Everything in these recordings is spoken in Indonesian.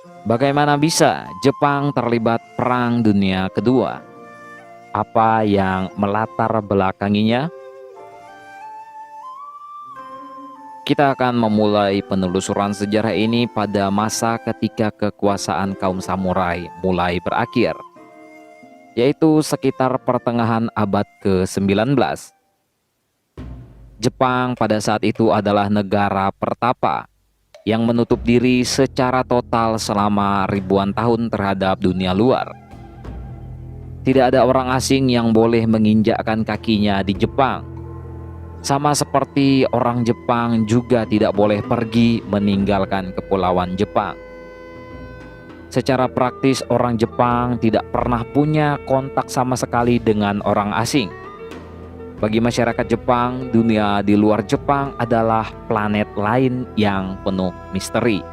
Bagaimana bisa Jepang terlibat Perang Dunia Kedua? Apa yang melatar belakanginya? Kita akan memulai penelusuran sejarah ini pada masa ketika kekuasaan kaum samurai mulai berakhir, yaitu sekitar pertengahan abad ke-19. Jepang pada saat itu adalah negara pertapa yang menutup diri secara total selama ribuan tahun terhadap dunia luar. Tidak ada orang asing yang boleh menginjakkan kakinya di Jepang. Sama seperti orang Jepang juga tidak boleh pergi meninggalkan kepulauan Jepang. Secara praktis, orang Jepang tidak pernah punya kontak sama sekali dengan orang asing. Bagi masyarakat Jepang, dunia di luar Jepang adalah planet lain yang penuh misteri.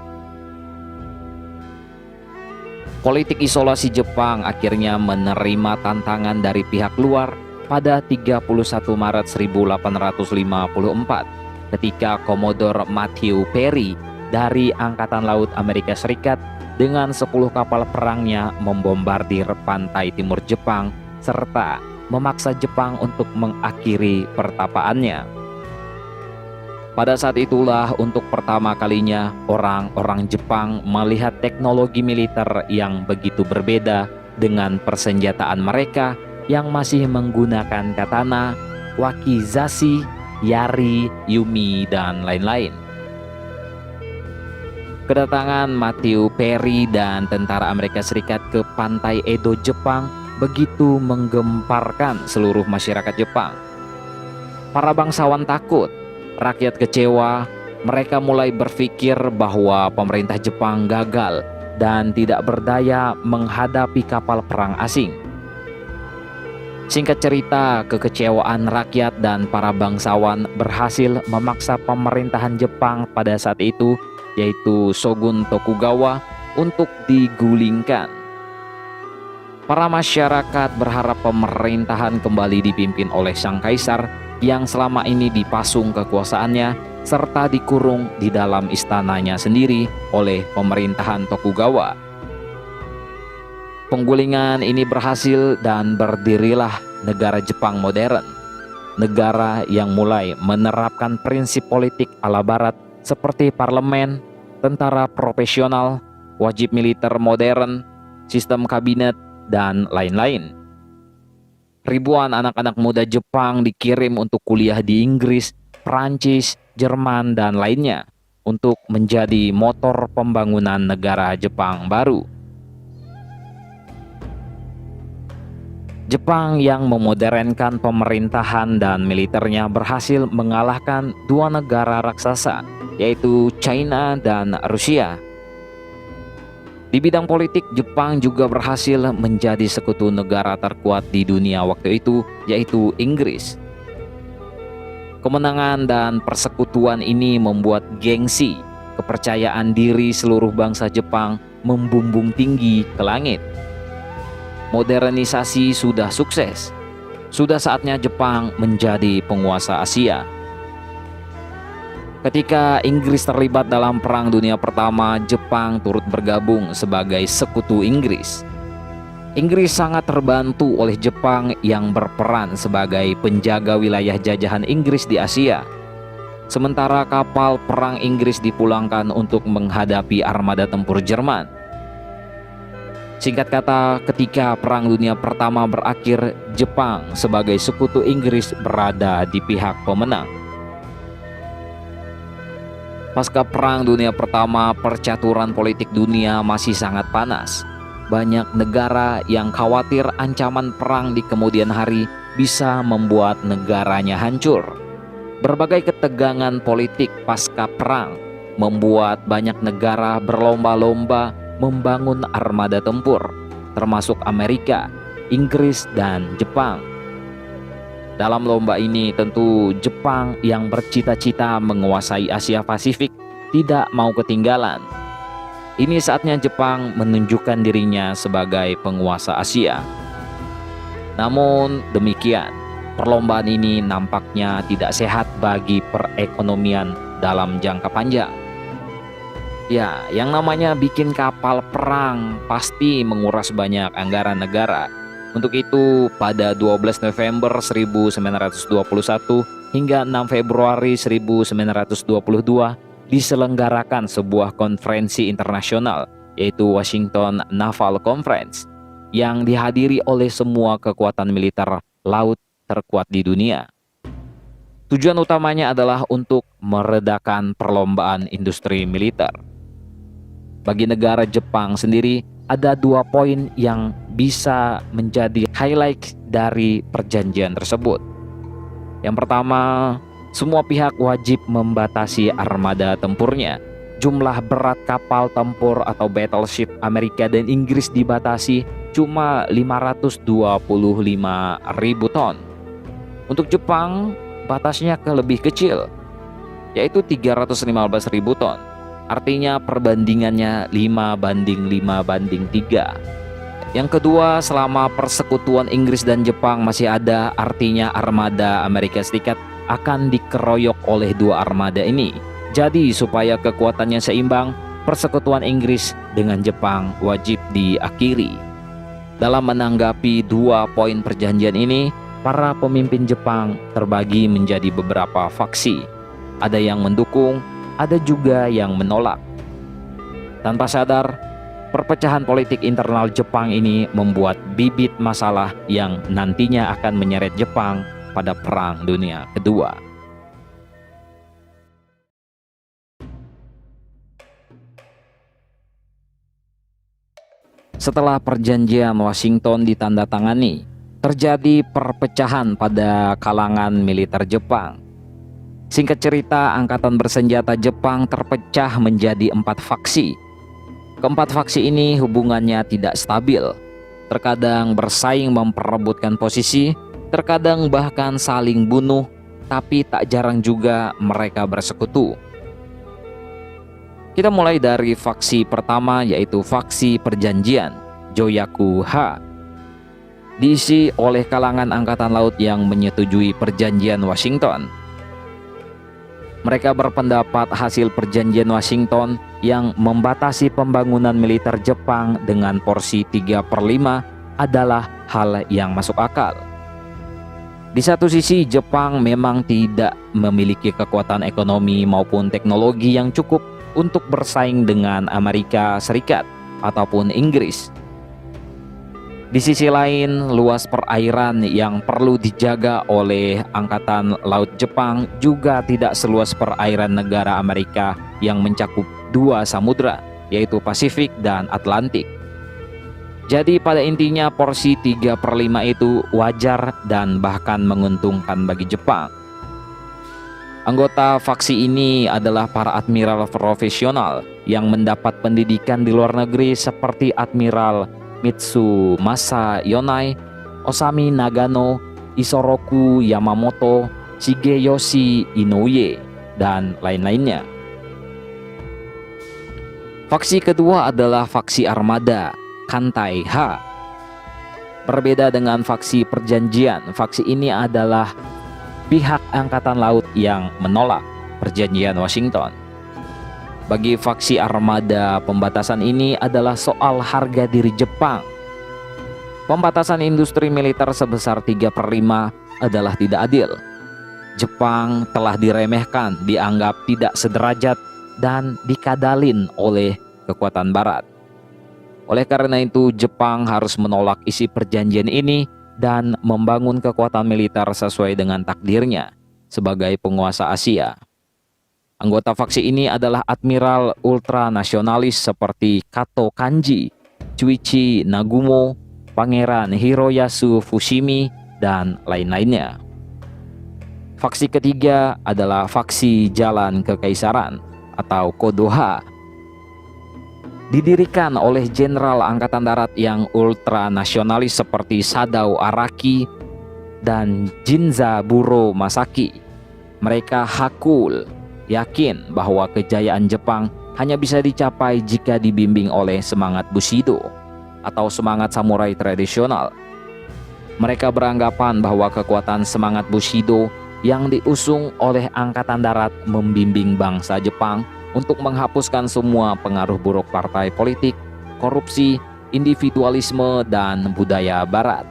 Politik isolasi Jepang akhirnya menerima tantangan dari pihak luar pada 31 Maret 1854 ketika Commodore Matthew Perry dari Angkatan Laut Amerika Serikat dengan 10 kapal perangnya membombardir pantai timur Jepang serta memaksa Jepang untuk mengakhiri pertapaannya. Pada saat itulah untuk pertama kalinya orang-orang Jepang melihat teknologi militer yang begitu berbeda dengan persenjataan mereka yang masih menggunakan katana, wakizashi, yari, yumi, dan lain-lain. Kedatangan Matthew Perry dan tentara Amerika Serikat ke pantai Edo, Jepang begitu menggemparkan seluruh masyarakat Jepang. Para bangsawan takut, rakyat kecewa, mereka mulai berpikir bahwa pemerintah Jepang gagal dan tidak berdaya menghadapi kapal perang asing. Singkat cerita, kekecewaan rakyat dan para bangsawan berhasil memaksa pemerintahan Jepang pada saat itu, yaitu Shogun Tokugawa, untuk digulingkan. Para masyarakat berharap pemerintahan kembali dipimpin oleh sang kaisar yang selama ini dipasung kekuasaannya serta dikurung di dalam istananya sendiri oleh pemerintahan Tokugawa. Penggulingan ini berhasil dan berdirilah negara Jepang modern, negara yang mulai menerapkan prinsip politik ala barat seperti parlemen, tentara profesional, wajib militer modern, sistem kabinet, dan lain-lain. Ribuan anak-anak muda Jepang dikirim untuk kuliah di Inggris, Prancis, Jerman, dan lainnya untuk menjadi motor pembangunan negara Jepang baru. Jepang yang memodernkan pemerintahan dan militernya berhasil mengalahkan dua negara raksasa, yaitu China dan Rusia. Di bidang politik, Jepang juga berhasil menjadi sekutu negara terkuat di dunia waktu itu, yaitu Inggris. Kemenangan dan persekutuan ini membuat gengsi, kepercayaan diri seluruh bangsa Jepang membumbung tinggi ke langit. Modernisasi sudah sukses. Sudah saatnya Jepang menjadi penguasa Asia. Ketika Inggris terlibat dalam Perang Dunia Pertama, Jepang turut bergabung sebagai sekutu Inggris. Inggris sangat terbantu oleh Jepang yang berperan sebagai penjaga wilayah jajahan Inggris di Asia. Sementara kapal perang Inggris dipulangkan untuk menghadapi armada tempur Jerman. Singkat kata, ketika Perang Dunia Pertama berakhir, Jepang sebagai sekutu Inggris berada di pihak pemenang. Pasca Perang Dunia Pertama, percaturan politik dunia masih sangat panas. Banyak negara yang khawatir ancaman perang di kemudian hari bisa membuat negaranya hancur. Berbagai ketegangan politik pasca perang membuat banyak negara berlomba-lomba membangun armada tempur, termasuk Amerika, Inggris, dan Jepang. Dalam lomba ini tentu Jepang yang bercita-cita menguasai Asia Pasifik tidak mau ketinggalan. Ini saatnya Jepang menunjukkan dirinya sebagai penguasa Asia. Namun demikian, perlombaan ini nampaknya tidak sehat bagi perekonomian dalam jangka panjang. Ya, yang namanya bikin kapal perang pasti menguras banyak anggaran negara. Untuk itu, pada 12 November 1921 hingga 6 Februari 1922 diselenggarakan sebuah konferensi internasional, yaitu Washington Naval Conference, yang dihadiri oleh semua kekuatan militer laut terkuat di dunia. Tujuan utamanya adalah untuk meredakan perlombaan industri militer. Bagi negara Jepang sendiri, ada 2 poin yang bisa menjadi highlight dari perjanjian tersebut. Yang pertama, semua pihak wajib membatasi armada tempurnya. Jumlah berat kapal tempur atau battleship Amerika dan Inggris dibatasi cuma 525.000 ton. Untuk Jepang, batasnya lebih kecil, yaitu 315.000 ton. Artinya perbandingannya 5:5:3. Yang kedua, selama persekutuan Inggris dan Jepang masih ada, artinya armada Amerika Serikat akan dikeroyok oleh 2 armada ini. Jadi supaya kekuatannya seimbang, persekutuan Inggris dengan Jepang wajib diakhiri. Dalam menanggapi 2 poin perjanjian ini, para pemimpin Jepang terbagi menjadi beberapa faksi. Ada yang mendukung, ada juga yang menolak. Tanpa sadar, perpecahan politik internal Jepang ini membuat bibit masalah yang nantinya akan menyeret Jepang pada Perang Dunia Kedua. Setelah perjanjian Washington ditandatangani, terjadi perpecahan pada kalangan militer Jepang. Singkat cerita, angkatan bersenjata Jepang terpecah menjadi 4 faksi. Keempat faksi ini hubungannya tidak stabil. Terkadang bersaing memperebutkan posisi, terkadang bahkan saling bunuh, tapi tak jarang juga mereka bersekutu. Kita mulai dari faksi pertama, yaitu faksi perjanjian, Joyaku-ha. Diisi oleh kalangan angkatan laut yang menyetujui perjanjian Washington. Mereka berpendapat hasil perjanjian Washington yang membatasi pembangunan militer Jepang dengan porsi 3/5 adalah hal yang masuk akal. Di satu sisi, Jepang memang tidak memiliki kekuatan ekonomi maupun teknologi yang cukup untuk bersaing dengan Amerika Serikat ataupun Inggris. Di sisi lain, luas perairan yang perlu dijaga oleh Angkatan Laut Jepang juga tidak seluas perairan negara Amerika yang mencakup 2 samudra, yaitu Pasifik dan Atlantik. Jadi pada intinya porsi 3/5 itu wajar dan bahkan menguntungkan bagi Jepang. Anggota faksi ini adalah para admiral profesional yang mendapat pendidikan di luar negeri seperti Admiral Mitsumasa Yonai, Osami Nagano, Isoroku Yamamoto, Shigeyoshi Inoue, dan lain-lainnya. Faksi kedua adalah faksi armada, Kantai-ha. Berbeda dengan faksi perjanjian, faksi ini adalah pihak angkatan laut yang menolak perjanjian Washington. Bagi faksi armada, pembatasan ini adalah soal harga diri Jepang. Pembatasan industri militer sebesar 3/5 adalah tidak adil. Jepang telah diremehkan, dianggap tidak sederajat, dan dikadalin oleh kekuatan Barat. Oleh karena itu, Jepang harus menolak isi perjanjian ini dan membangun kekuatan militer sesuai dengan takdirnya sebagai penguasa Asia. Anggota faksi ini adalah admiral ultranasionalis seperti Kato Kanji, Chuichi Nagumo, Pangeran Hiroyasu Fushimi, dan lain-lainnya. Faksi ketiga adalah faksi Jalan Kekaisaran atau Kodoha. Didirikan oleh jenderal angkatan darat yang ultranasionalis seperti Sadao Araki dan Jinzaburo Masaki. Mereka hakul yakin bahwa kejayaan Jepang hanya bisa dicapai jika dibimbing oleh semangat Bushido atau semangat samurai tradisional. Mereka beranggapan bahwa kekuatan semangat Bushido yang diusung oleh angkatan darat membimbing bangsa Jepang untuk menghapuskan semua pengaruh buruk partai politik, korupsi, individualisme, dan budaya barat.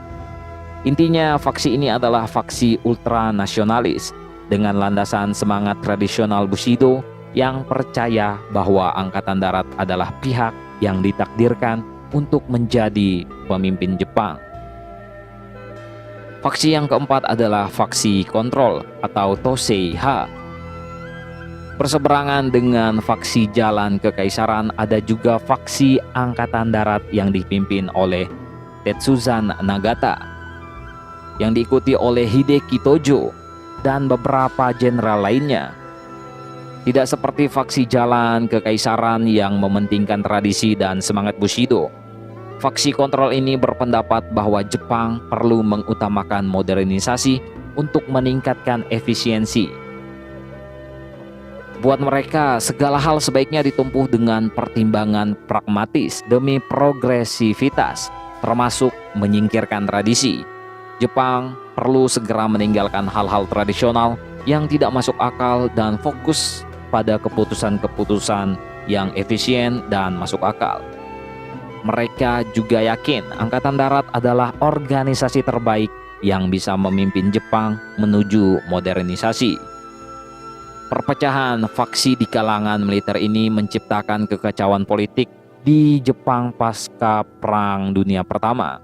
Intinya, faksi ini adalah faksi ultranasionalis dengan landasan semangat tradisional Bushido yang percaya bahwa Angkatan Darat adalah pihak yang ditakdirkan untuk menjadi pemimpin Jepang. Faksi yang keempat adalah faksi kontrol atau Toseiha. Berseberangan dengan faksi jalan kekaisaran ada juga faksi Angkatan Darat yang dipimpin oleh Tetsuzan Nagata, yang diikuti oleh Hideki Tojo dan beberapa jenderal lainnya. Tidak seperti faksi jalan kekaisaran yang mementingkan tradisi dan semangat Bushido. Faksi kontrol ini berpendapat bahwa Jepang perlu mengutamakan modernisasi untuk meningkatkan efisiensi. Buat mereka, segala hal sebaiknya ditempuh dengan pertimbangan pragmatis demi progresivitas, termasuk menyingkirkan tradisi. Jepang perlu segera meninggalkan hal-hal tradisional yang tidak masuk akal dan fokus pada keputusan-keputusan yang efisien dan masuk akal. Mereka juga yakin Angkatan Darat adalah organisasi terbaik yang bisa memimpin Jepang menuju modernisasi. Perpecahan faksi di kalangan militer ini menciptakan kekacauan politik di Jepang pasca Perang Dunia Pertama.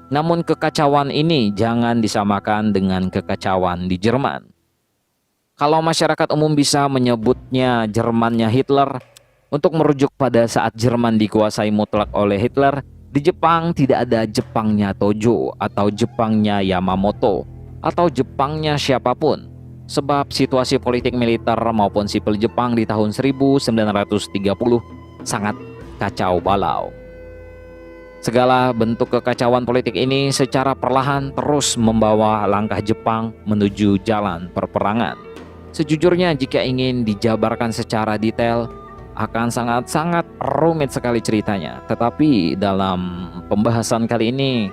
Namun kekacauan ini jangan disamakan dengan kekacauan di Jerman. Kalau masyarakat umum bisa menyebutnya Jermannya Hitler untuk merujuk pada saat Jerman dikuasai mutlak oleh Hitler, di Jepang tidak ada Jepangnya Tojo atau Jepangnya Yamamoto atau Jepangnya siapapun. Sebab situasi politik militer maupun sipil Jepang di tahun 1930 sangat kacau balau. Segala bentuk kekacauan politik ini secara perlahan terus membawa langkah Jepang menuju jalan perperangan. Sejujurnya jika ingin dijabarkan secara detail akan sangat-sangat rumit sekali ceritanya. Tetapi dalam pembahasan kali ini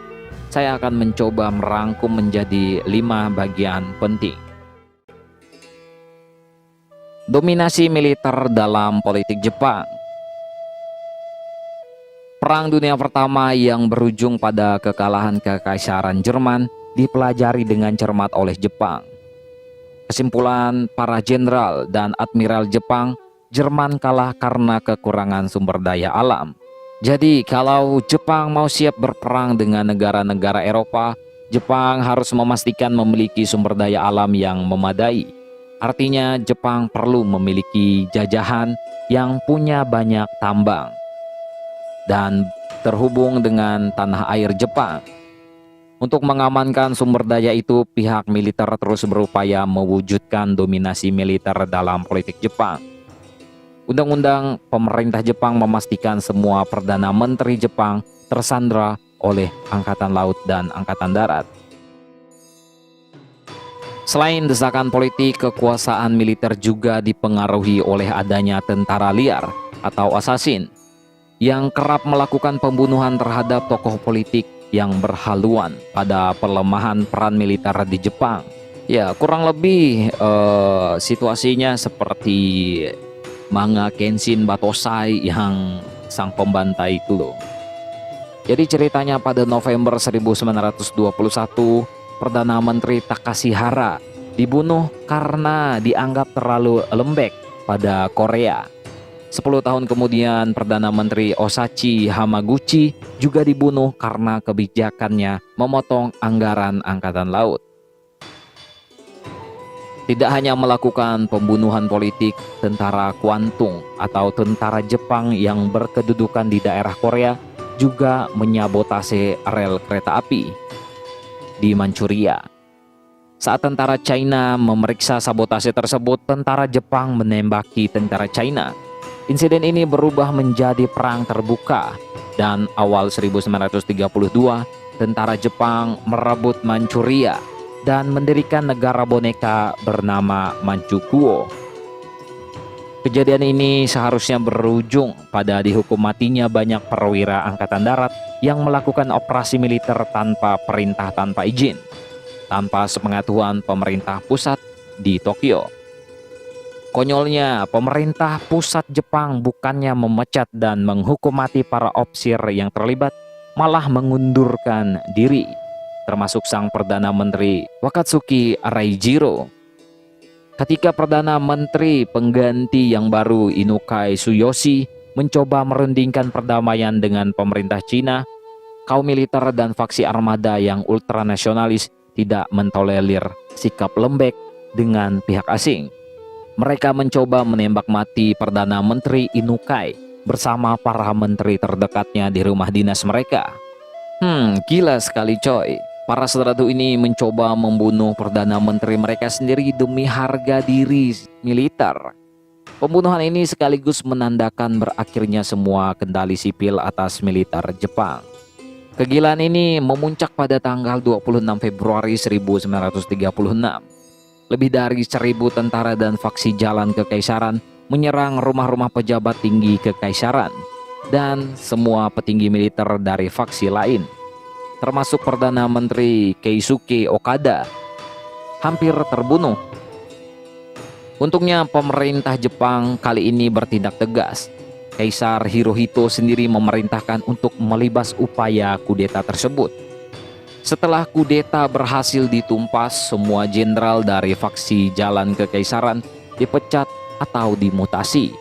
saya akan mencoba merangkum menjadi 5 bagian penting. Dominasi militer dalam politik Jepang. Perang Dunia Pertama yang berujung pada kekalahan Kekaisaran Jerman dipelajari dengan cermat oleh Jepang. Kesimpulan para jenderal dan admiral Jepang, Jerman kalah karena kekurangan sumber daya alam. Jadi kalau Jepang mau siap berperang dengan negara-negara Eropa, Jepang harus memastikan memiliki sumber daya alam yang memadai. Artinya Jepang perlu memiliki jajahan yang punya banyak tambang dan terhubung dengan tanah air Jepang. Untuk mengamankan sumber daya itu, pihak militer terus berupaya mewujudkan dominasi militer dalam politik Jepang. Undang-undang pemerintah Jepang memastikan semua Perdana Menteri Jepang tersandra oleh Angkatan Laut dan Angkatan Darat. Selain desakan politik, kekuasaan militer juga dipengaruhi oleh adanya tentara liar atau assassin yang kerap melakukan pembunuhan terhadap tokoh politik yang berhaluan pada pelemahan peran militer di Jepang. Ya, kurang lebih situasinya seperti manga Kenshin Batosai yang sang pembantai itu loh. Jadi ceritanya pada November 1921, Perdana Menteri Takashihara dibunuh karena dianggap terlalu lembek pada Korea. 10 tahun kemudian Perdana Menteri Osachi Hamaguchi juga dibunuh karena kebijakannya memotong anggaran Angkatan Laut. Tidak hanya melakukan pembunuhan politik, tentara Kwantung atau tentara Jepang yang berkedudukan di daerah Korea juga menyabotase rel kereta api di Manchuria. Saat tentara China memeriksa sabotase tersebut, tentara Jepang menembaki tentara China. Insiden ini berubah menjadi perang terbuka dan awal 1932 tentara Jepang merebut Manchuria dan mendirikan negara boneka bernama Manchukuo. Kejadian ini seharusnya berujung pada dihukum matinya banyak perwira Angkatan Darat yang melakukan operasi militer tanpa perintah, tanpa izin, tanpa sepengetahuan pemerintah pusat di Tokyo. Konyolnya, pemerintah pusat Jepang bukannya memecat dan menghukum mati para opsir yang terlibat, malah mengundurkan diri, termasuk sang Perdana Menteri Wakatsuki Raijiro. Ketika Perdana Menteri pengganti yang baru Inukai Tsuyoshi mencoba merundingkan perdamaian dengan pemerintah Cina, kaum militer dan faksi armada yang ultranasionalis tidak mentolerir sikap lembek dengan pihak asing. Mereka mencoba menembak mati Perdana Menteri Inukai bersama para menteri terdekatnya di rumah dinas mereka. Gila sekali coy. Para sekutu ini mencoba membunuh Perdana Menteri mereka sendiri demi harga diri militer. Pembunuhan ini sekaligus menandakan berakhirnya semua kendali sipil atas militer Jepang. Kegilaan ini memuncak pada tanggal 26 Februari 1936. Lebih dari 1.000 tentara dan faksi jalan kekaisaran menyerang rumah-rumah pejabat tinggi kekaisaran dan semua petinggi militer dari faksi lain, termasuk Perdana Menteri Keisuke Okada, hampir terbunuh. Untungnya pemerintah Jepang kali ini bertindak tegas. Kaisar Hirohito sendiri memerintahkan untuk melibas upaya kudeta tersebut. Setelah kudeta berhasil ditumpas, semua jenderal dari faksi jalan kekaisaran dipecat atau dimutasi.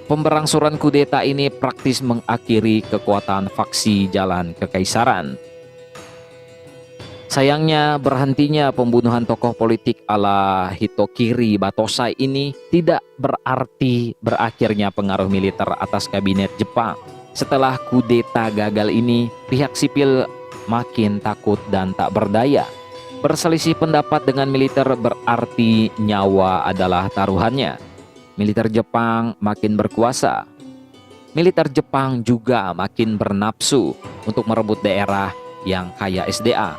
Pemberlangsuran kudeta ini praktis mengakhiri kekuatan faksi jalan kekaisaran. Sayangnya, berhentinya pembunuhan tokoh politik ala Hitokiri Batosai ini tidak berarti berakhirnya pengaruh militer atas kabinet Jepang. Setelah kudeta gagal ini, pihak sipil makin takut dan tak berdaya. Berselisih pendapat dengan militer berarti nyawa adalah taruhannya. Militer Jepang makin berkuasa. Militer Jepang juga makin bernafsu untuk merebut daerah yang kaya SDA.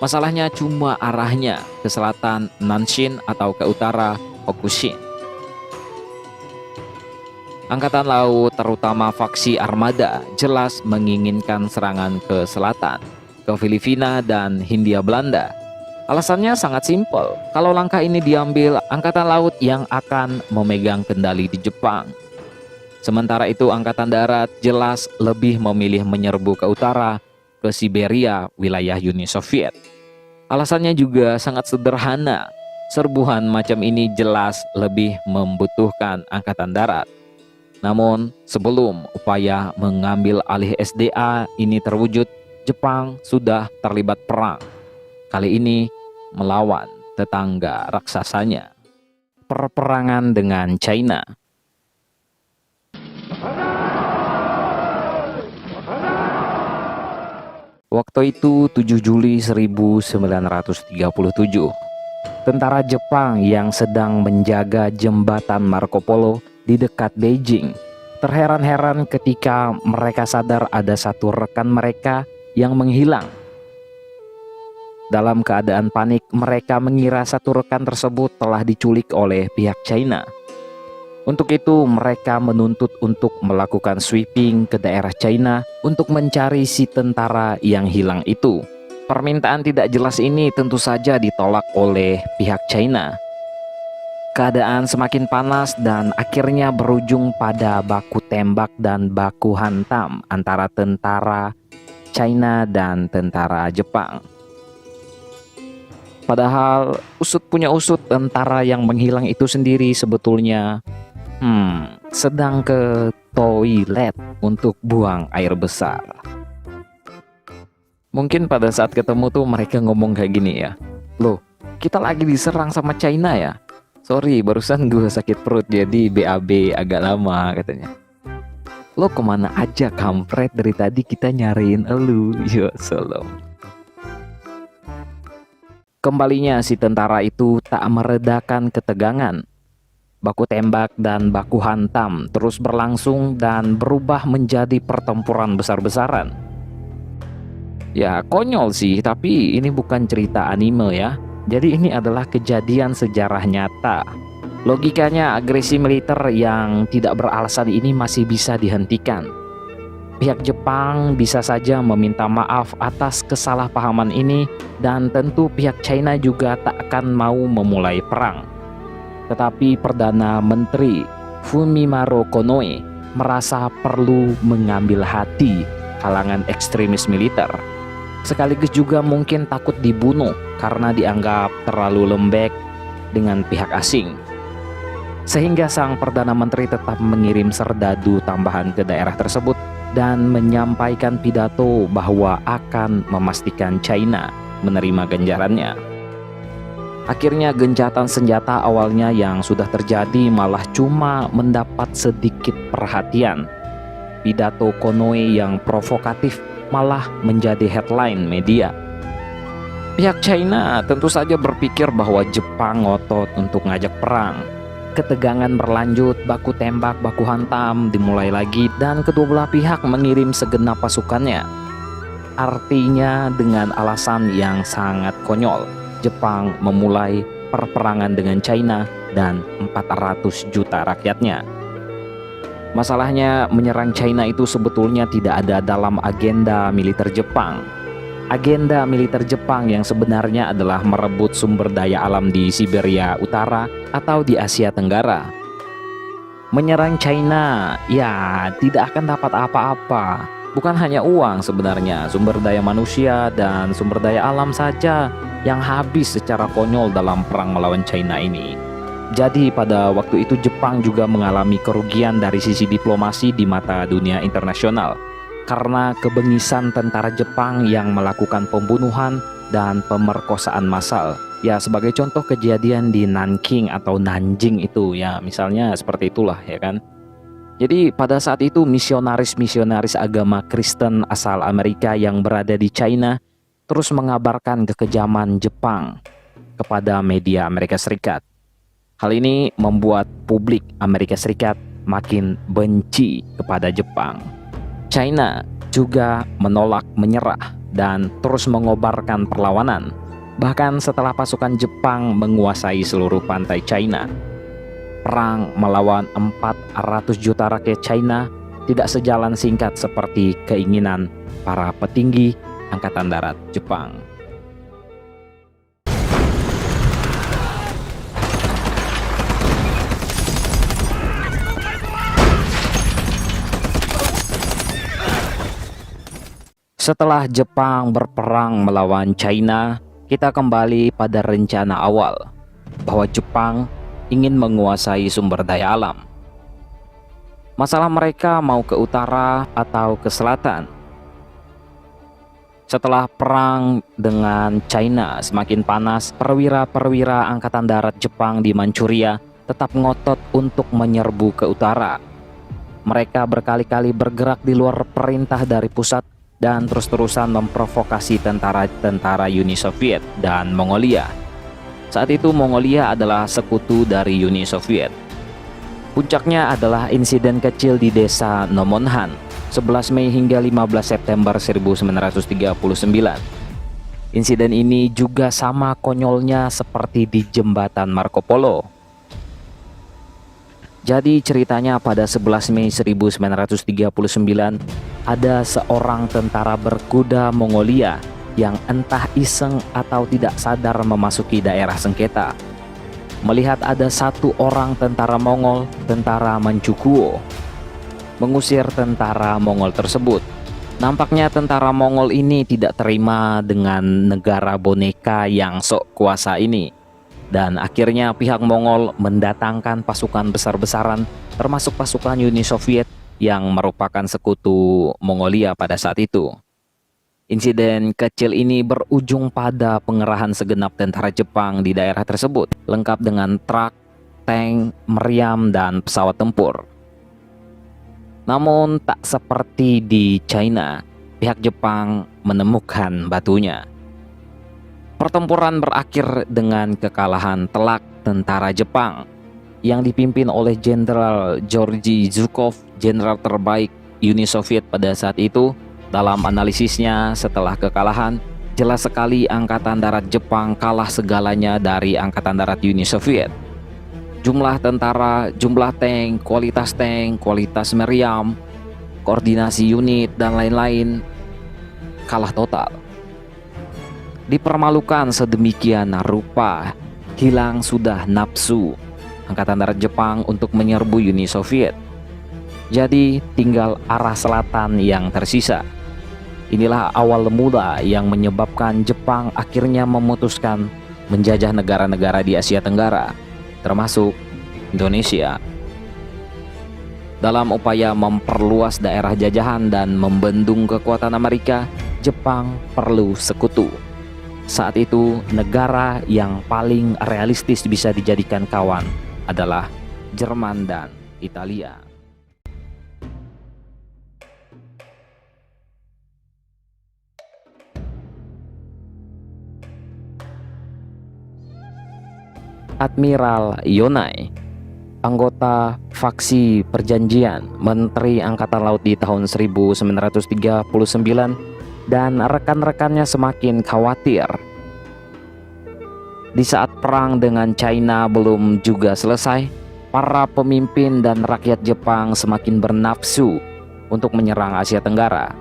Masalahnya cuma arahnya ke selatan Nanshin atau ke utara Hokushin. Angkatan Laut, terutama faksi armada, jelas menginginkan serangan ke selatan, ke Filipina dan Hindia Belanda. Alasannya sangat simpel. Kalau langkah ini diambil, Angkatan Laut yang akan memegang kendali di Jepang. Sementara itu Angkatan Darat jelas lebih memilih menyerbu ke utara, ke Siberia, wilayah Uni Soviet. Alasannya juga sangat sederhana. Serbuan macam ini jelas lebih membutuhkan Angkatan Darat. Namun, sebelum upaya mengambil alih SDA ini terwujud, Jepang sudah terlibat perang. Kali ini melawan tetangga raksasanya. Perperangan dengan China. Waktu itu 7 Juli 1937. Tentara Jepang yang sedang menjaga jembatan Marco Polo di dekat Beijing terheran-heran ketika mereka sadar ada satu rekan mereka yang menghilang. Dalam keadaan panik, mereka mengira satu rekan tersebut telah diculik oleh pihak China. Untuk itu, mereka menuntut untuk melakukan sweeping ke daerah China untuk mencari si tentara yang hilang itu. Permintaan tidak jelas ini tentu saja ditolak oleh pihak China. Keadaan semakin panas dan akhirnya berujung pada baku tembak dan baku hantam antara tentara China dan tentara Jepang. Padahal usut punya usut, tentara yang menghilang itu sendiri sebetulnya sedang ke toilet untuk buang air besar. Mungkin pada saat ketemu tuh mereka ngomong kayak gini ya, "Loh, kita lagi diserang sama China ya? Sorry, barusan gue sakit perut jadi BAB agak lama," katanya. "Lo kemana aja kampret, dari tadi kita nyariin elu." Ya salam. Kembalinya si tentara itu tak meredakan ketegangan. Baku tembak dan baku hantam terus berlangsung dan berubah menjadi pertempuran besar-besaran. Ya konyol sih, tapi ini bukan cerita anime ya. Jadi ini adalah kejadian sejarah nyata. Logikanya agresi militer yang tidak beralasan ini masih bisa dihentikan. Pihak Jepang bisa saja meminta maaf atas kesalahpahaman ini dan tentu pihak China juga tak akan mau memulai perang. Tetapi Perdana Menteri Fumimaro Konoe merasa perlu mengambil hati kalangan ekstremis militer. Sekaligus juga mungkin takut dibunuh karena dianggap terlalu lembek dengan pihak asing. Sehingga sang Perdana Menteri tetap mengirim serdadu tambahan ke daerah tersebut dan menyampaikan pidato bahwa akan memastikan China menerima ganjarannya. Akhirnya gencatan senjata awalnya yang sudah terjadi malah cuma mendapat sedikit perhatian. Pidato Konoe yang provokatif malah menjadi headline media. Pihak China tentu saja berpikir bahwa Jepang ngotot untuk ngajak perang. Ketegangan berlanjut, baku tembak, baku hantam dimulai lagi dan kedua belah pihak mengirim segenap pasukannya. Artinya dengan alasan yang sangat konyol, Jepang memulai perperangan dengan China dan 400 juta rakyatnya. Masalahnya menyerang China itu sebetulnya tidak ada dalam agenda militer Jepang. Agenda militer Jepang yang sebenarnya adalah merebut sumber daya alam di Siberia Utara atau di Asia Tenggara. Menyerang China ya tidak akan dapat apa-apa. Bukan hanya uang sebenarnya, sumber daya manusia dan sumber daya alam saja yang habis secara konyol dalam perang melawan China ini. Jadi pada waktu itu Jepang juga mengalami kerugian dari sisi diplomasi di mata dunia internasional karena kebengisan tentara Jepang yang melakukan pembunuhan dan pemerkosaan massal. Ya sebagai contoh kejadian di Nanking atau Nanjing itu ya misalnya seperti itulah ya kan. Jadi pada saat itu misionaris-misionaris agama Kristen asal Amerika yang berada di China terus mengabarkan kekejaman Jepang kepada media Amerika Serikat. Hal ini membuat publik Amerika Serikat makin benci kepada Jepang. China juga menolak menyerah dan terus mengobarkan perlawanan, bahkan setelah pasukan Jepang menguasai seluruh pantai China. Perang melawan 400 juta rakyat China tidak sejalan singkat seperti keinginan para petinggi Angkatan Darat Jepang. Setelah Jepang berperang melawan China, kita kembali pada rencana awal bahwa Jepang ingin menguasai sumber daya alam. Masalah mereka mau ke utara atau ke selatan. Setelah perang dengan China semakin panas, perwira-perwira Angkatan Darat Jepang di Manchuria tetap ngotot untuk menyerbu ke utara. Mereka berkali-kali bergerak di luar perintah dari pusat dan terus-terusan memprovokasi tentara-tentara Uni Soviet dan Mongolia. Saat itu Mongolia adalah sekutu dari Uni Soviet. Puncaknya adalah insiden kecil di desa Nomonhan, 11 Mei hingga 15 September 1939. Insiden ini juga sama konyolnya seperti di jembatan Marco Polo. Jadi ceritanya pada 11 Mei 1939 ada seorang tentara berkuda Mongolia yang entah iseng atau tidak sadar memasuki daerah sengketa. Melihat ada satu orang tentara Mongol, tentara Manchukuo, mengusir tentara Mongol tersebut. Nampaknya tentara Mongol ini tidak terima dengan negara boneka yang sok kuasa ini. Dan akhirnya pihak Mongol mendatangkan pasukan besar-besaran termasuk pasukan Uni Soviet yang merupakan sekutu Mongolia pada saat itu. Insiden kecil ini berujung pada pengerahan segenap tentara Jepang di daerah tersebut, lengkap dengan truk, tank, meriam, dan pesawat tempur. Namun tak seperti di China, pihak Jepang menemukan batunya. Pertempuran berakhir dengan kekalahan telak tentara Jepang yang dipimpin oleh Jenderal Georgy Zhukov, jenderal terbaik Uni Soviet pada saat itu. Dalam analisisnya setelah kekalahan, jelas sekali Angkatan Darat Jepang kalah segalanya dari Angkatan Darat Uni Soviet. Jumlah tentara, jumlah tank, kualitas meriam, koordinasi unit, dan lain-lain kalah total. Dipermalukan sedemikian rupa, hilang sudah nafsu, Angkatan Darat Jepang untuk menyerbu Uni Soviet. Jadi tinggal arah selatan yang tersisa. Inilah awal mula yang menyebabkan Jepang akhirnya memutuskan menjajah negara-negara di Asia Tenggara, termasuk Indonesia. Dalam upaya memperluas daerah jajahan dan membendung kekuatan Amerika, Jepang perlu sekutu. Saat itu, negara yang paling realistis bisa dijadikan kawan adalah Jerman dan Italia. Admiral Yonai, anggota faksi perjanjian, Menteri Angkatan Laut di tahun 1939, dan rekan-rekannya semakin khawatir. Di saat perang dengan China belum juga selesai, para pemimpin dan rakyat Jepang semakin bernafsu untuk menyerang Asia Tenggara.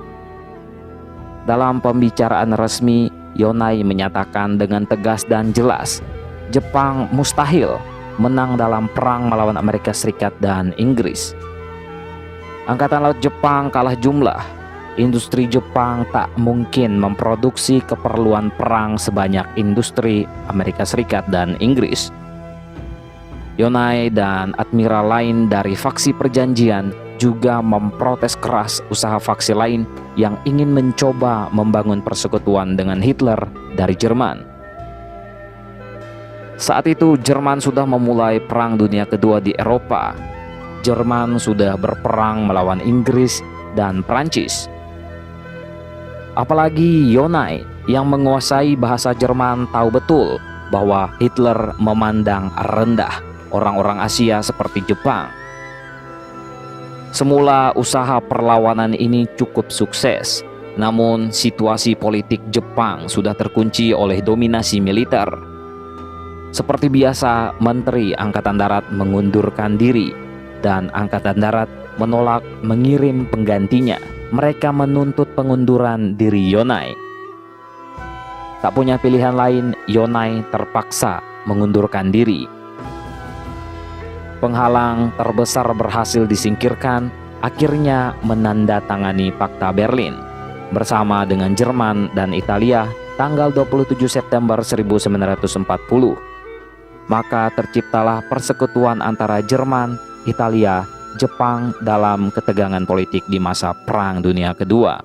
Dalam pembicaraan resmi, Yonai menyatakan dengan tegas dan jelas, Jepang mustahil menang dalam perang melawan Amerika Serikat dan Inggris. Angkatan Laut Jepang kalah jumlah. Industri Jepang tak mungkin memproduksi keperluan perang sebanyak industri Amerika Serikat dan Inggris. Yonai dan admiral lain dari faksi perjanjian juga memprotes keras usaha faksi lain yang ingin mencoba membangun persekutuan dengan Hitler dari Jerman. Saat itu Jerman sudah memulai Perang Dunia Kedua di Eropa. Jerman sudah berperang melawan Inggris dan Prancis. Apalagi Yonai yang menguasai bahasa Jerman tahu betul bahwa Hitler memandang rendah orang-orang Asia seperti Jepang. Semula usaha perlawanan ini cukup sukses, namun situasi politik Jepang sudah terkunci oleh dominasi militer. Seperti biasa, Menteri Angkatan Darat mengundurkan diri dan Angkatan Darat menolak mengirim penggantinya. Mereka menuntut pengunduran diri Yonai. Tak punya pilihan lain, Yonai terpaksa mengundurkan diri. Penghalang terbesar berhasil disingkirkan, akhirnya menandatangani Fakta Berlin bersama dengan Jerman dan Italia tanggal 27 September 1940. Maka terciptalah persekutuan antara Jerman, Italia, Jepang dalam ketegangan politik di masa Perang Dunia Kedua.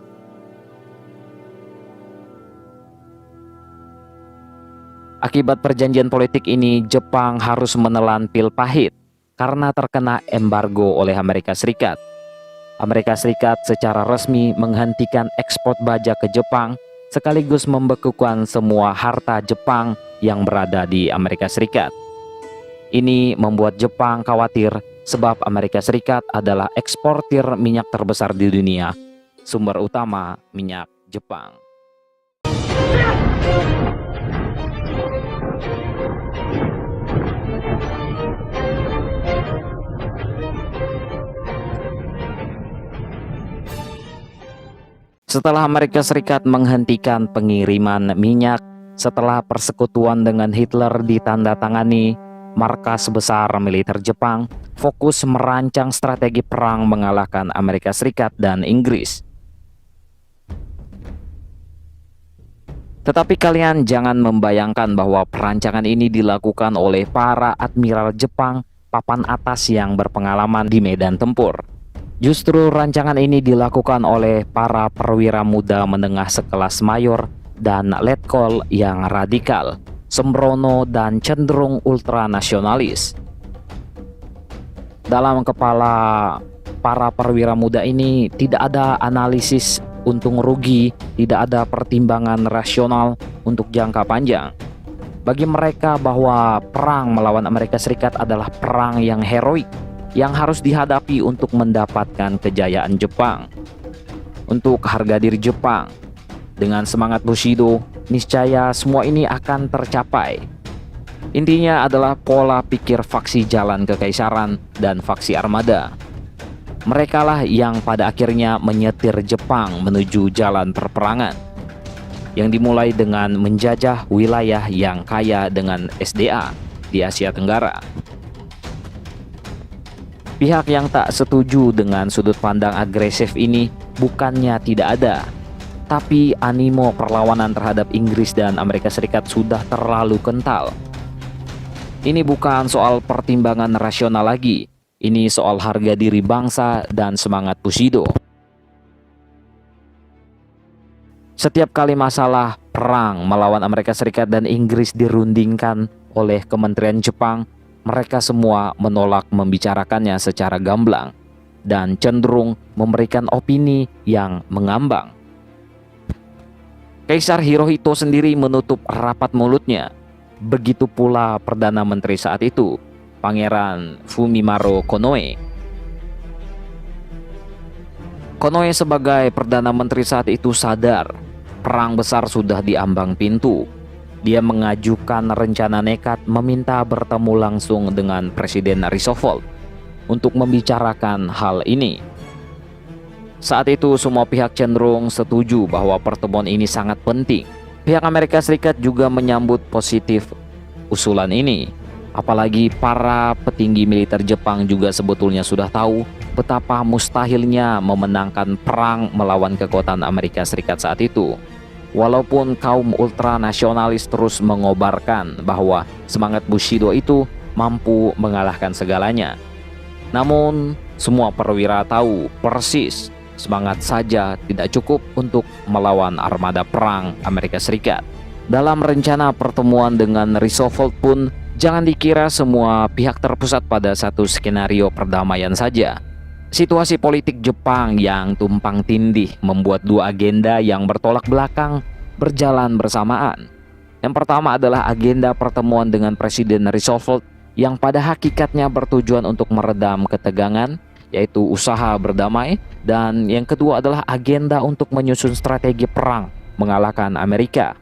Akibat perjanjian politik ini, Jepang harus menelan pil pahit karena terkena embargo oleh Amerika Serikat. Amerika Serikat secara resmi menghentikan ekspor baja ke Jepang sekaligus membekukan semua harta Jepang yang berada di Amerika Serikat. Ini membuat Jepang khawatir sebab Amerika Serikat adalah eksportir minyak terbesar di dunia, sumber utama minyak Jepang. Setelah Amerika Serikat menghentikan pengiriman minyak, setelah persekutuan dengan Hitler ditandatangani, markas besar militer Jepang fokus merancang strategi perang mengalahkan Amerika Serikat dan Inggris. Tetapi kalian jangan membayangkan bahwa perancangan ini dilakukan oleh para admiral Jepang papan atas yang berpengalaman di medan tempur. Justru rancangan ini dilakukan oleh para perwira muda menengah sekelas mayor dan letkol yang radikal, sembrono dan cenderung ultranasionalis. Dalam kepala para perwira muda ini tidak ada analisis untung rugi, tidak ada pertimbangan rasional untuk jangka panjang. Bagi mereka bahwa perang melawan Amerika Serikat adalah perang yang heroik, yang harus dihadapi untuk mendapatkan kejayaan Jepang, untuk harga diri Jepang. Dengan semangat Bushido, niscaya semua ini akan tercapai. Intinya adalah pola pikir faksi jalan kekaisaran dan faksi armada. Merekalah yang pada akhirnya menyetir Jepang menuju jalan perperangan, yang dimulai dengan menjajah wilayah yang kaya dengan SDA di Asia Tenggara. Pihak yang tak setuju dengan sudut pandang agresif ini bukannya tidak ada, tapi animo perlawanan terhadap Inggris dan Amerika Serikat sudah terlalu kental. Ini bukan soal pertimbangan rasional lagi, ini soal harga diri bangsa dan semangat Bushido. Setiap kali masalah perang melawan Amerika Serikat dan Inggris dirundingkan oleh Kementerian Jepang, mereka semua menolak membicarakannya secara gamblang dan cenderung memberikan opini yang mengambang. Kaisar Hirohito sendiri menutup rapat mulutnya. Begitu pula Perdana Menteri saat itu, Pangeran Fumimaro Konoe. Konoe sebagai Perdana Menteri saat itu sadar perang besar sudah diambang pintu. Dia mengajukan rencana nekat meminta bertemu langsung dengan Presiden Roosevelt untuk membicarakan hal ini. Saat itu semua pihak cenderung setuju bahwa pertemuan ini sangat penting. Pihak Amerika Serikat juga menyambut positif usulan ini. Apalagi para petinggi militer Jepang juga sebetulnya sudah tahu betapa mustahilnya memenangkan perang melawan kekuatan Amerika Serikat saat itu. Walaupun kaum ultranasionalis terus mengobarkan bahwa semangat Bushido itu mampu mengalahkan segalanya. Namun semua perwira tahu persis semangat saja tidak cukup untuk melawan armada perang Amerika Serikat. Dalam rencana pertemuan dengan Roosevelt pun jangan dikira semua pihak terpusat pada satu skenario perdamaian saja. Situasi politik Jepang yang tumpang tindih membuat dua agenda yang bertolak belakang berjalan bersamaan. Yang pertama adalah agenda pertemuan dengan Presiden Roosevelt yang pada hakikatnya bertujuan untuk meredam ketegangan, yaitu usaha berdamai, dan yang kedua adalah agenda untuk menyusun strategi perang mengalahkan Amerika.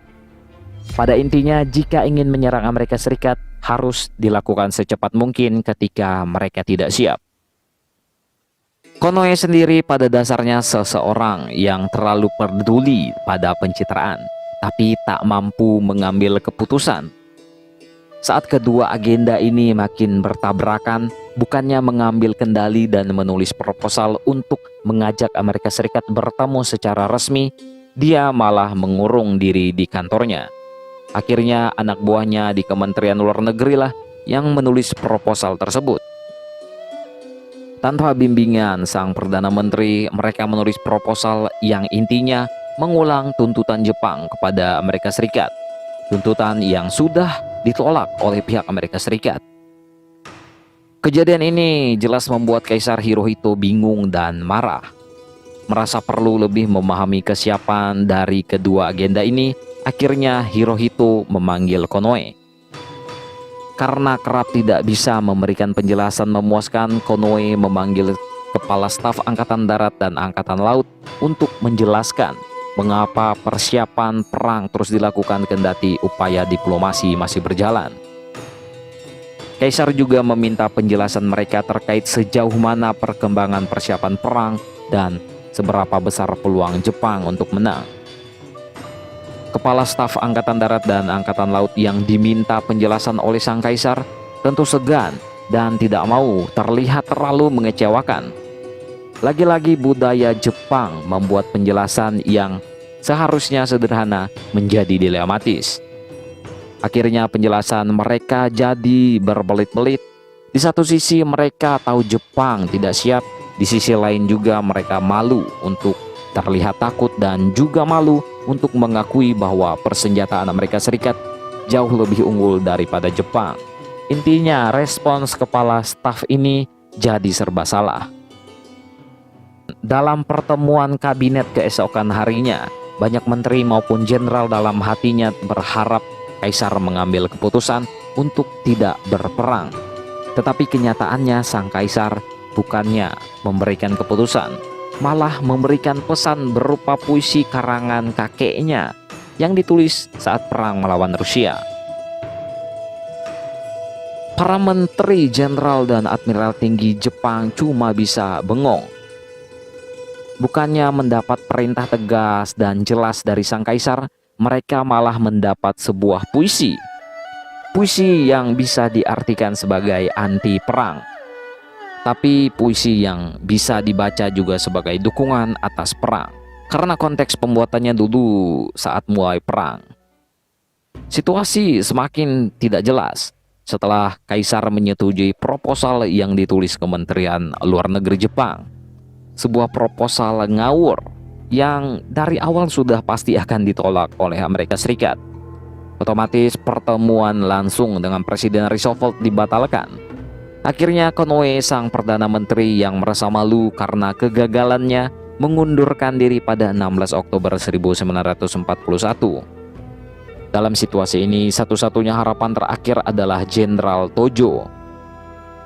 Pada intinya, jika ingin menyerang Amerika Serikat harus dilakukan secepat mungkin ketika mereka tidak siap. Konoe sendiri pada dasarnya seseorang yang terlalu peduli pada pencitraan, tapi tak mampu mengambil keputusan. Saat kedua agenda ini makin bertabrakan, bukannya mengambil kendali dan menulis proposal untuk mengajak Amerika Serikat bertemu secara resmi, dia malah mengurung diri di kantornya. Akhirnya anak buahnya di Kementerian Luar Negeri lah yang menulis proposal tersebut. Tanpa bimbingan sang Perdana Menteri, mereka menulis proposal yang intinya mengulang tuntutan Jepang kepada Amerika Serikat. Tuntutan yang sudah ditolak oleh pihak Amerika Serikat. Kejadian ini jelas membuat Kaisar Hirohito bingung dan marah. Merasa perlu lebih memahami kesiapan dari kedua agenda ini, akhirnya Hirohito memanggil Konoe. Karena kerap tidak bisa memberikan penjelasan memuaskan, Konoe memanggil Kepala Staf Angkatan Darat dan Angkatan Laut untuk menjelaskan mengapa persiapan perang terus dilakukan kendati upaya diplomasi masih berjalan. Kaisar juga meminta penjelasan mereka terkait sejauh mana perkembangan persiapan perang dan seberapa besar peluang Jepang untuk menang. Kepala Staf Angkatan Darat dan Angkatan Laut yang diminta penjelasan oleh sang kaisar tentu segan dan tidak mau terlihat terlalu mengecewakan. Lagi-lagi budaya Jepang membuat penjelasan yang seharusnya sederhana menjadi dilematis. Akhirnya penjelasan mereka jadi berbelit-belit. Di satu sisi mereka tahu Jepang tidak siap, di sisi lain juga mereka malu untuk terlihat takut dan juga malu untuk mengakui bahwa persenjataan Amerika Serikat jauh lebih unggul daripada Jepang. Intinya respons kepala staf ini jadi serba salah. Dalam pertemuan kabinet keesokan harinya, banyak menteri maupun jenderal dalam hatinya berharap Kaisar mengambil keputusan untuk tidak berperang. Tetapi kenyataannya sang Kaisar bukannya memberikan keputusan, malah memberikan pesan berupa puisi karangan kakeknya yang ditulis saat perang melawan Rusia. Para menteri, jenderal, dan admiral tinggi Jepang cuma bisa bengong. Bukannya mendapat perintah tegas dan jelas dari sang kaisar, mereka malah mendapat sebuah puisi. Puisi yang bisa diartikan sebagai anti perang. tapi puisi yang bisa dibaca juga sebagai dukungan atas perang. Karena konteks pembuatannya dulu saat mulai perang. Situasi semakin tidak jelas setelah Kaisar menyetujui proposal yang ditulis Kementerian Luar Negeri Jepang. Sebuah proposal ngawur yang dari awal sudah pasti akan ditolak oleh Amerika Serikat. Otomatis pertemuan langsung dengan Presiden Roosevelt dibatalkan. Akhirnya Konoe, sang Perdana Menteri yang merasa malu karena kegagalannya, mengundurkan diri pada 16 Oktober 1941. Dalam situasi ini, satu-satunya harapan terakhir adalah Jenderal Tojo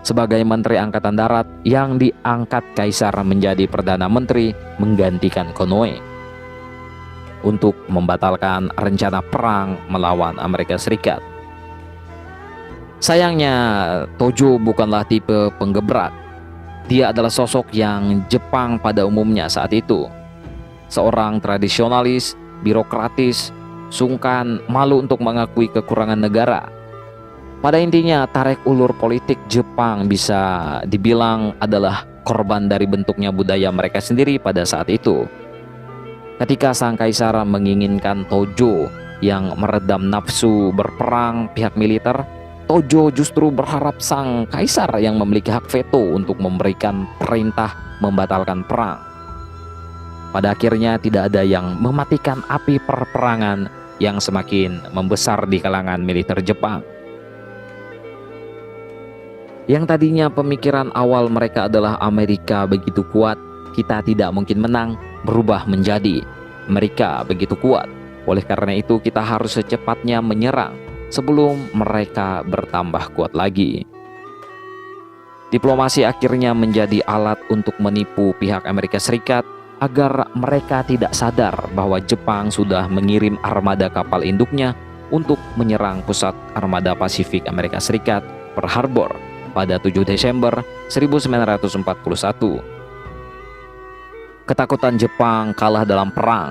sebagai Menteri Angkatan Darat yang diangkat Kaisar menjadi Perdana Menteri menggantikan Konoe untuk membatalkan rencana perang melawan Amerika Serikat. Sayangnya, Tojo bukanlah tipe penggebrak. Dia adalah sosok yang Jepang pada umumnya saat itu. Seorang tradisionalis, birokratis, sungkan, malu untuk mengakui kekurangan negara. Pada intinya, tarik ulur politik Jepang bisa dibilang adalah korban dari bentuknya budaya mereka sendiri pada saat itu. Ketika sang kaisar menginginkan Tojo yang meredam nafsu berperang pihak militer, Tojo justru berharap sang kaisar yang memiliki hak veto untuk memberikan perintah membatalkan perang. Pada akhirnya tidak ada yang mematikan api perperangan yang semakin membesar di kalangan militer Jepang. Yang tadinya pemikiran awal mereka adalah Amerika begitu kuat, kita tidak mungkin menang, berubah menjadi Amerika begitu kuat. Oleh karena itu kita harus secepatnya menyerang sebelum mereka bertambah kuat lagi. Diplomasi akhirnya menjadi alat untuk menipu pihak Amerika Serikat agar mereka tidak sadar bahwa Jepang sudah mengirim armada kapal induknya untuk menyerang pusat armada Pasifik Amerika Serikat, Pearl Harbor, pada 7 Desember 1941. Ketakutan Jepang kalah dalam perang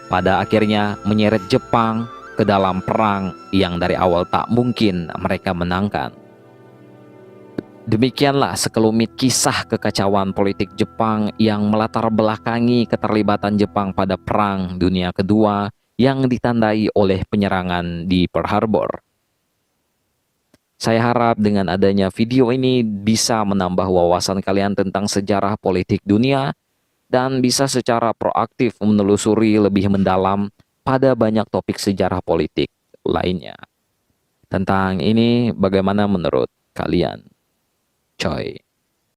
pada akhirnya menyeret Jepang ke dalam perang yang dari awal tak mungkin mereka menangkan. Demikianlah sekelumit kisah kekacauan politik Jepang yang melatar belakangi keterlibatan Jepang pada Perang Dunia Kedua yang ditandai oleh penyerangan di Pearl Harbor. Saya harap dengan adanya video ini bisa menambah wawasan kalian tentang sejarah politik dunia dan bisa secara proaktif menelusuri lebih mendalam pada banyak topik sejarah politik lainnya. Tentang ini bagaimana menurut kalian? Coy.